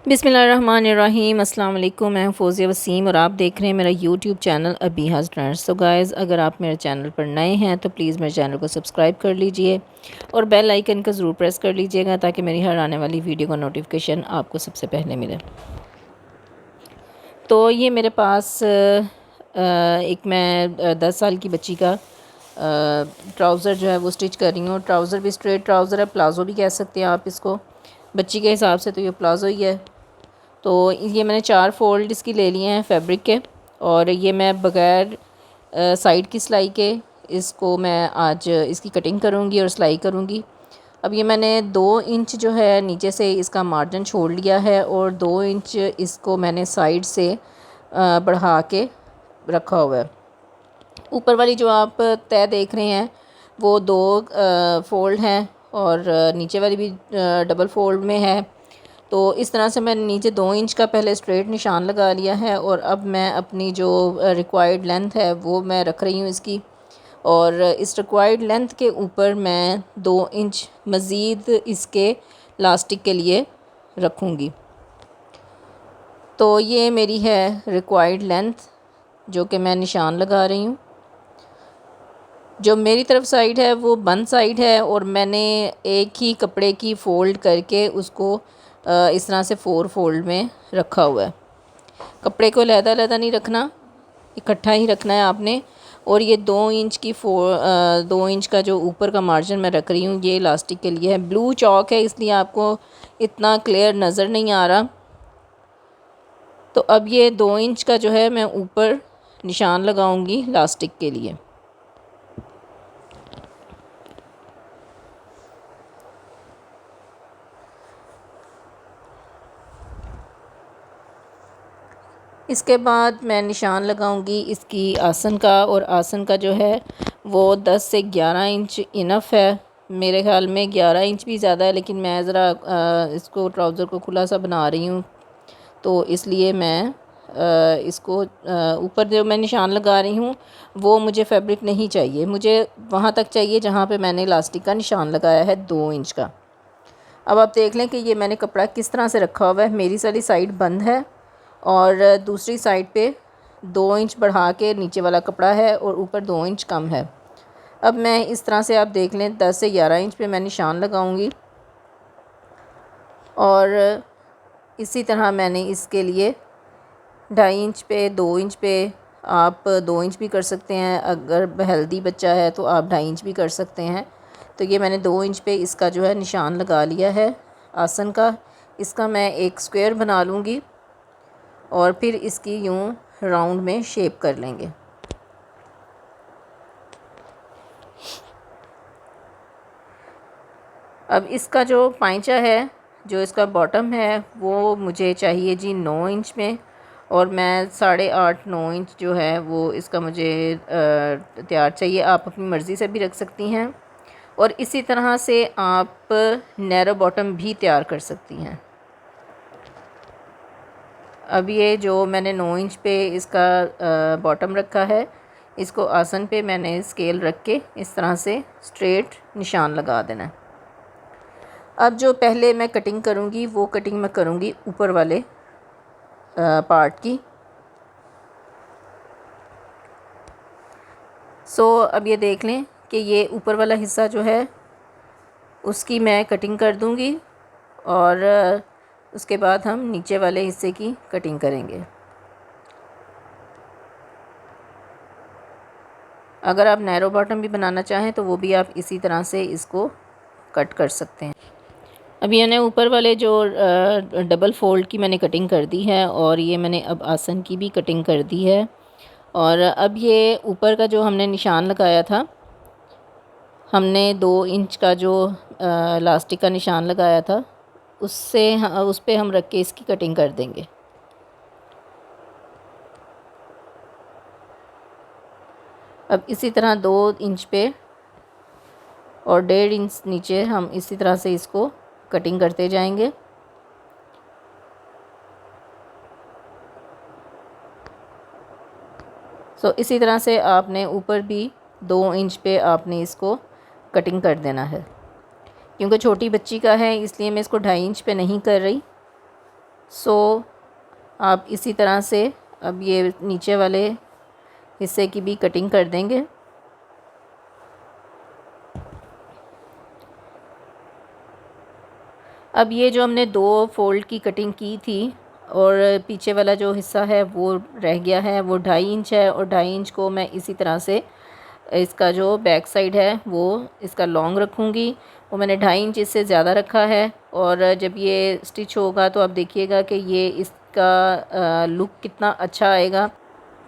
बिस्मिल्लाहिर्रहमानिर्रहीम। अस्सलाम वालेकुम। मैं हूं फ़ौज़िया वसीम और आप देख रहे हैं मेरा यूट्यूब चैनल अबीहाज़ ट्रेंड्स। तो गाइज़, अगर आप मेरे चैनल पर नए हैं तो प्लीज़ मेरे चैनल को सब्सक्राइब कर लीजिए और बेल आइकन को ज़रूर प्रेस कर लीजिएगा ताकि मेरी हर आने वाली वीडियो का नोटिफिकेशन आपको सबसे पहले मिले। तो ये मेरे पास एक मैं 10 साल की बच्ची का ट्राउज़र जो है वो स्टिच कर रही हूँ। ट्राउज़र भी स्ट्रेट ट्राउज़र है, प्लाज़ो भी कह सकते हैं आप इसको। बच्ची के हिसाब से तो ये प्लाज़ो ही है। तो ये मैंने 4 फ़ोल्ड इसकी ले लिए हैं फैब्रिक के, और ये मैं बग़ैर साइड की सिलाई के इसको मैं आज इसकी कटिंग करूँगी और सिलाई करूँगी। अब ये मैंने 2 इंच जो है नीचे से इसका मार्जिन छोड़ लिया है और 2 इंच इसको मैंने साइड से बढ़ा के रखा हुआ है। ऊपर वाली जो आप तय देख रहे हैं वो 2 फ़ोल्ड हैं और नीचे वाली भी डबल फ़ोल्ड में है। तो इस तरह से मैंने नीचे 2 इंच का पहले स्ट्रेट निशान लगा लिया है और अब मैं अपनी जो रिक्वायर्ड लेंथ है वो मैं रख रही हूँ इसकी, और इस रिक्वायर्ड लेंथ के ऊपर मैं 2 इंच मज़ीद इसके लास्टिक के लिए रखूँगी। तो ये मेरी है रिक्वायर्ड लेंथ जो कि मैं निशान लगा रही हूँ। जो मेरी तरफ साइड है वो बंद साइड है और मैंने एक ही कपड़े की फ़ोल्ड करके उसको इस तरह से 4 फ़ोल्ड में रखा हुआ है। कपड़े को अलग-अलग नहीं रखना, इकट्ठा ही रखना है आपने। और ये 2 इंच की 2 इंच का जो ऊपर का मार्जिन मैं रख रही हूँ ये इलास्टिक के लिए है। ब्लू चॉक है इसलिए आपको इतना क्लियर नज़र नहीं आ रहा। तो अब ये 2 इंच का जो है मैं ऊपर निशान लगाऊंगी इलास्टिक के लिए। इसके बाद मैं निशान लगाऊंगी इसकी आसन का, और आसन का जो है वो 10 से 11 इंच इनफ है। मेरे ख़्याल में 11 इंच भी ज़्यादा है, लेकिन मैं ज़रा इसको ट्राउज़र को खुला सा बना रही हूँ तो इसलिए मैं इसको ऊपर जो मैं निशान लगा रही हूँ वो मुझे फैब्रिक नहीं चाहिए, मुझे वहाँ तक चाहिए जहाँ पे मैंने इलास्टिक का निशान लगाया है 2 इंच का। अब आप देख लें कि ये मैंने कपड़ा किस तरह से रखा हुआ है। मेरी सारी साइड बंद है और दूसरी साइड पे 2 इंच बढ़ा के नीचे वाला कपड़ा है और ऊपर 2 इंच कम है। अब मैं इस तरह से आप देख लें 10 से 11 इंच पे मैं निशान लगाऊंगी, और इसी तरह मैंने इसके लिए 2.5 इंच पे 2 इंच पे आप 2 इंच भी कर सकते हैं। अगर हेल्दी बच्चा है तो आप 2.5 इंच भी कर सकते हैं। तो ये मैंने 2 इंच पे इसका जो है निशान लगा लिया है आसन का। इसका मैं एक स्क्वायर बना लूँगी और फिर इसकी यूँ राउंड में शेप कर लेंगे। अब इसका जो पाइंचा है, जो इसका बॉटम है, वो मुझे चाहिए जी 9 इंच में, और मैं 8.5-9 इंच जो है वो इसका मुझे तैयार चाहिए। आप अपनी मर्ज़ी से भी रख सकती हैं और इसी तरह से आप नैरो बॉटम भी तैयार कर सकती हैं। अब ये जो मैंने 9 इंच पे इसका बॉटम रखा है, इसको आसन पे मैंने स्केल रख के इस तरह से स्ट्रेट निशान लगा देना है। अब जो पहले मैं कटिंग करूँगी वो कटिंग मैं करूँगी ऊपर वाले पार्ट की। अब ये देख लें कि ये ऊपर वाला हिस्सा जो है उसकी मैं कटिंग कर दूँगी और उसके बाद हम नीचे वाले हिस्से की कटिंग करेंगे। अगर आप नैरो बॉटम भी बनाना चाहें तो वो भी आप इसी तरह से इसको कट कर सकते हैं। अब मैंने ऊपर वाले जो डबल फ़ोल्ड की मैंने कटिंग कर दी है, और ये मैंने अब आसन की भी कटिंग कर दी है। और अब ये ऊपर का जो हमने निशान लगाया था, हमने 2 इंच का जो इलास्टिक का निशान लगाया था उससे उस पे हम रख के इसकी कटिंग कर देंगे। अब इसी तरह 2 इंच पे और 1.5 इंच नीचे हम इसी तरह से इसको कटिंग करते जाएंगे। इसी तरह से आपने ऊपर भी 2 इंच पे आपने इसको कटिंग कर देना है। क्योंकि छोटी बच्ची का है इसलिए मैं इसको 2.5 इंच पे नहीं कर रही। सो आप इसी तरह से अब ये नीचे वाले हिस्से की भी कटिंग कर देंगे। अब ये जो हमने 2 फोल्ड की कटिंग की थी और पीछे वाला जो हिस्सा है वो रह गया है, वो 2.5 इंच है और 2.5 इंच को मैं इसी तरह से इसका जो बैक साइड है वो इसका लॉन्ग रखूँगी। वो मैंने 2.5 इंच इससे ज़्यादा रखा है। और जब ये स्टिच होगा तो आप देखिएगा कि ये इसका लुक कितना अच्छा आएगा।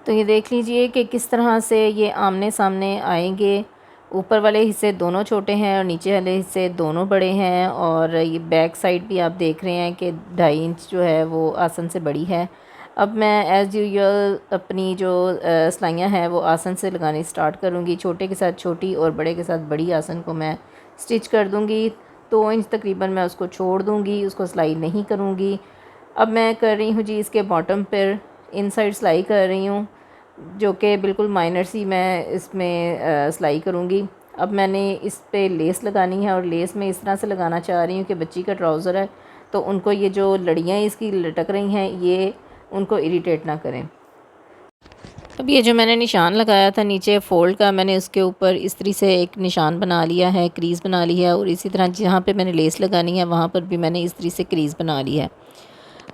तो ये देख लीजिए कि किस तरह से ये आमने सामने आएंगे। ऊपर वाले हिस्से दोनों छोटे हैं और नीचे वाले हिस्से दोनों बड़े हैं। और ये बैक साइड भी आप देख रहे हैं कि 2.5 इंच जो है वो आसन से बड़ी है। अब मैं एज़ यूजुअल अपनी जो सिलाइयाँ हैं वो आसन से लगानी स्टार्ट करूँगी। छोटे के साथ छोटी और बड़े के साथ बड़ी आसन को मैं स्टिच कर दूँगी। 2 इंच तकरीबन मैं उसको छोड़ दूँगी, उसको सिलाई नहीं करूँगी। अब मैं कर रही हूँ जी इसके बॉटम पर इनसाइड सिलाई कर रही हूँ, जो कि बिल्कुल माइनर सी मैं इसमें सिलाई करूँगी। अब मैंने इस पे लेस लगानी है और लेस में इस तरह से लगाना चाह रही हूँ कि बच्ची का ट्राउज़र है तो उनको ये जो लड़ियाँ इसकी लटक रही हैं ये उनको इरिटेट ना करें। अब ये जो मैंने निशान लगाया था नीचे फ़ोल्ड का, मैंने उसके ऊपर इस तरह से एक निशान बना लिया है, क्रीज़ बना ली है। और इसी तरह जहाँ पे मैंने लेस लगानी है वहाँ पर भी मैंने इस तरह से क्रीज़ बना ली है।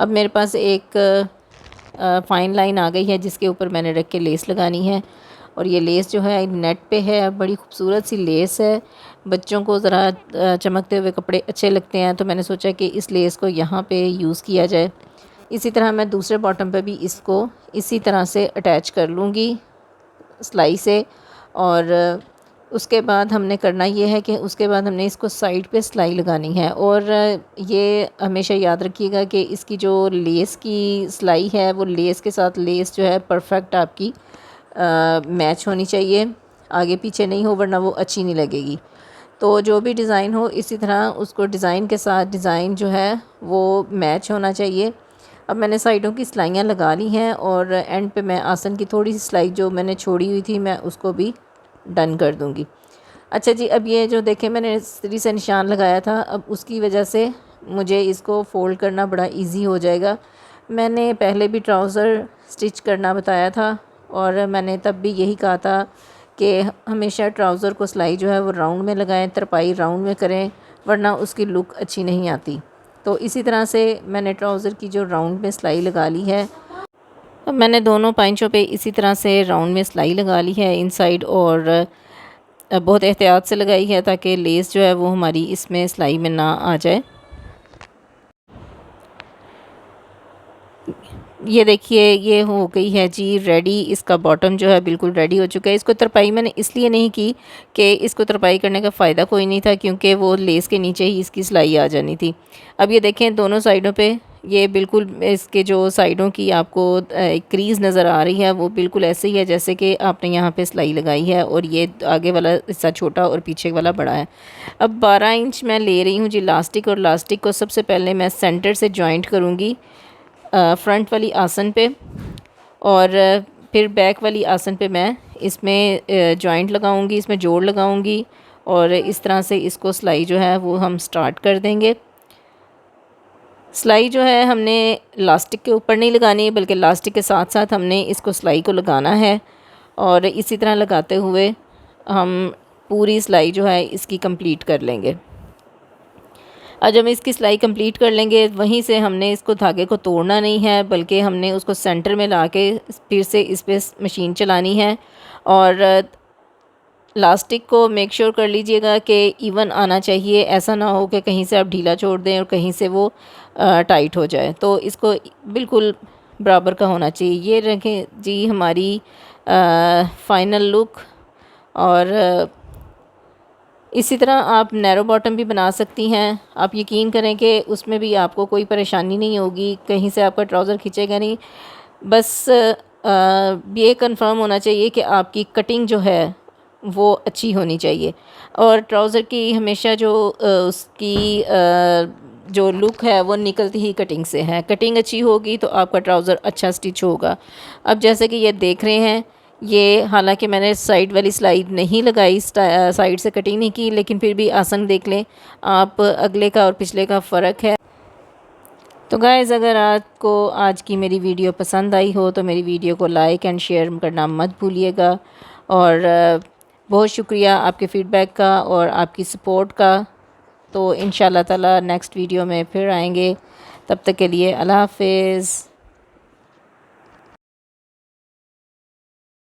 अब मेरे पास एक फ़ाइन लाइन आ गई है जिसके ऊपर मैंने रख के लेस लगानी है। और ये लेस जो है नेट पे है, बड़ी खूबसूरत सी लेस है। बच्चों को ज़रा चमकते हुए कपड़े अच्छे लगते हैं तो मैंने सोचा कि इस लेस को यहाँ पे यूज़ किया जाए। इसी तरह मैं दूसरे बॉटम पे भी इसको इसी तरह से अटैच कर लूँगी सिलाई से। और उसके बाद हमने करना ये है कि उसके बाद हमने इसको साइड पे सिलाई लगानी है। और ये हमेशा याद रखिएगा कि इसकी जो लेस की सिलाई है वो लेस के साथ लेस जो है परफेक्ट आपकी मैच होनी चाहिए, आगे पीछे नहीं हो वरना वो अच्छी नहीं लगेगी। तो जो भी डिज़ाइन हो इसी तरह उसको डिज़ाइन के साथ डिज़ाइन जो है वो मैच होना चाहिए। अब मैंने साइडों की सिलाइयाँ लगा ली हैं और एंड पे मैं आसन की थोड़ी सी सिलाई जो मैंने छोड़ी हुई थी मैं उसको भी डन कर दूँगी। अच्छा जी, अब ये जो देखें मैंने सिरी से निशान लगाया था, अब उसकी वजह से मुझे इसको फ़ोल्ड करना बड़ा इजी हो जाएगा। मैंने पहले भी ट्राउज़र स्टिच करना बताया था और मैंने तब भी यही कहा था कि हमेशा ट्राउज़र को सिलाई जो है वो राउंड में लगाएं, तरपाई राउंड में करें वरना उसकी लुक अच्छी नहीं आती। तो इसी तरह से मैंने ट्राउज़र की जो राउंड में सिलाई लगा ली है। अब मैंने दोनों पाइंचों पे इसी तरह से राउंड में सिलाई लगा ली है इनसाइड। और बहुत एहतियात से लगाई है ताकि लेस जो है वो हमारी इसमें सिलाई में ना आ जाए। ये देखिए ये हो गई है जी रेडी। इसका बॉटम जो है बिल्कुल रेडी हो चुका है। इसको तरपाई मैंने इसलिए नहीं की कि इसको तरपाई करने का फ़ायदा कोई नहीं था क्योंकि वो लेस के नीचे ही इसकी सिलाई आ जानी थी। अब ये देखें दोनों साइडों पे ये बिल्कुल इसके जो साइडों की आपको एक क्रीज़ नज़र आ रही है वो बिल्कुल ऐसे ही है जैसे कि आपने यहाँ पे सिलाई लगाई है। और ये आगे वाला हिस्सा छोटा और पीछे वाला बड़ा है। अब 12 इंच मैं ले रही हूँ जी लास्टिक। और लास्टिक को सबसे पहले मैं सेंटर से जॉइंट करूँगी फ्रंट वाली आसन पे। और फिर बैक वाली आसन पे मैं इसमें जॉइंट लगाऊंगी, इसमें जोड़ लगाऊंगी। और इस तरह से इसको सिलाई जो है वो हम स्टार्ट कर देंगे। सिलाई जो है हमने लास्टिक के ऊपर नहीं लगानी बल्कि लास्टिक के साथ साथ हमने इसको सिलाई को लगाना है। और इसी तरह लगाते हुए हम पूरी सिलाई जो है इसकी कंप्लीट कर लेंगे। और जब इसकी सिलाई कंप्लीट कर लेंगे वहीं से हमने इसको धागे को तोड़ना नहीं है बल्कि हमने उसको सेंटर में ला के फिर से इस पर मशीन चलानी है। और लास्टिक को मेक श्योर कर लीजिएगा कि इवन आना चाहिए, ऐसा ना हो कि कहीं से आप ढीला छोड़ दें और कहीं से वो टाइट हो जाए। तो इसको बिल्कुल बराबर का होना चाहिए। ये रखें जी हमारी फ़ाइनल लुक। और इसी तरह आप नैरो बॉटम भी बना सकती हैं। आप यकीन करें कि उसमें भी आपको कोई परेशानी नहीं होगी, कहीं से आपका ट्राउज़र खींचेगा नहीं। बस ये कंफर्म होना चाहिए कि आपकी कटिंग जो है वो अच्छी होनी चाहिए। और ट्राउज़र की हमेशा जो उसकी जो लुक है वो निकलती ही कटिंग से है। कटिंग अच्छी होगी तो आपका ट्राउज़र अच्छा स्टिच होगा। अब जैसे कि ये देख रहे हैं, ये हालांकि मैंने साइड वाली स्लाइड नहीं लगाई, साइड से कटिंग नहीं की, लेकिन फिर भी आसन देख लें आप, अगले का और पिछले का फ़र्क है। तो गाइज़, अगर आपको आज की मेरी वीडियो पसंद आई हो तो मेरी वीडियो को लाइक एंड शेयर करना मत भूलिएगा। और बहुत शुक्रिया आपके फ़ीडबैक का और आपकी सपोर्ट का। तो इंशाल्लाह ताला नेक्स्ट वीडियो में फिर आएंगे। तब तक के लिए अल्लाह हाफ़िज़।